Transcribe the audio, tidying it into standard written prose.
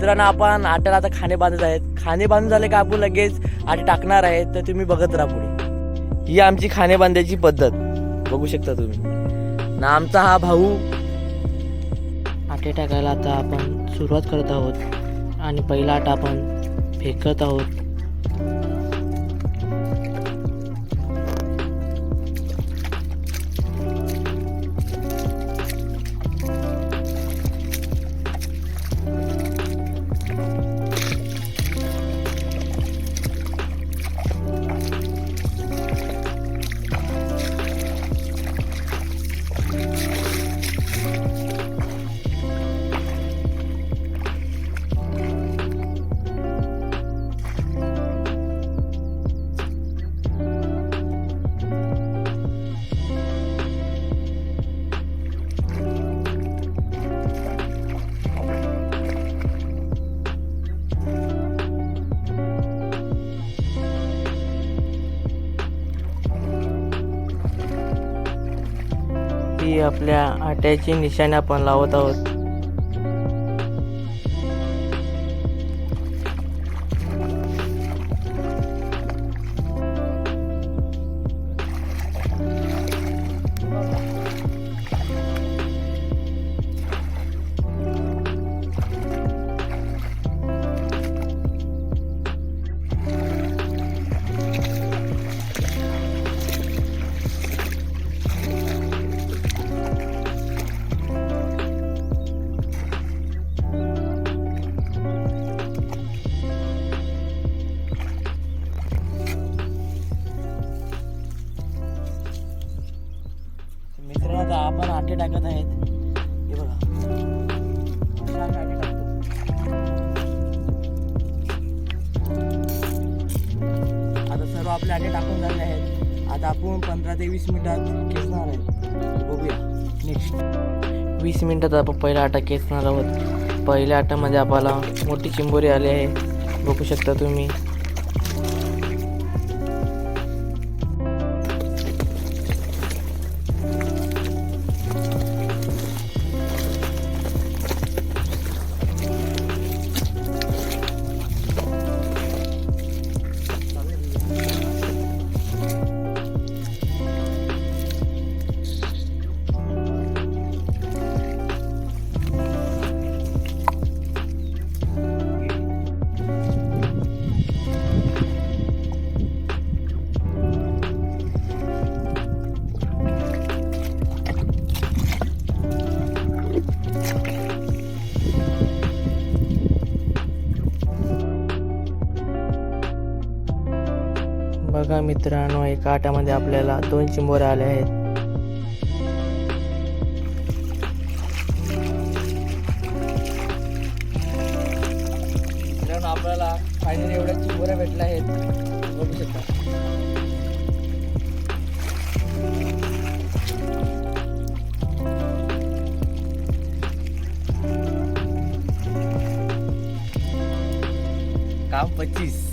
मित्रांनो, आपण आट्याला आता खाणे बांधत आहेत. खाणे बांधून झाले का आपण लगेच आटे टाकणार आहे. तर तुम्ही बघत राहा पुढे. ही आमची खाणे बांधायची पद्धत बघू शकता तुम्ही. ना आमचा हा भाऊ आटे टाकायला आता आपण सुरुवात करत आहोत आणि पहिला आटा आपण फेकत आहोत. ही आपल्या आट्याची निशाणी आपण लावत आहोत. मित्रांनो, आता आपण आटे टाकत आहेत. हे बघा, असे आम्ही आटे टाकतो. आता सर्व आपले आटे टाकून झाले आहेत. आता आपण 15 ते 20 मिनिटात खेचणार आहे. बघूया नेक्स्ट. 20 मिनिटात आपण पहिला आटा खेचणार आहोत. पहिल्या आटामध्ये आपल्याला मोठी चिंबोरी आली आहे, बघू शकता तुम्ही. बघा मित्रांनो, एका आट्यामध्ये आपल्याला 2 चिंबोऱ्या आल्या आहेत. मित्रांनो, आपल्याला फायनली एवढ्या चिंबोऱ्या भेटल्या आहेत, बघू शकता. काम 25.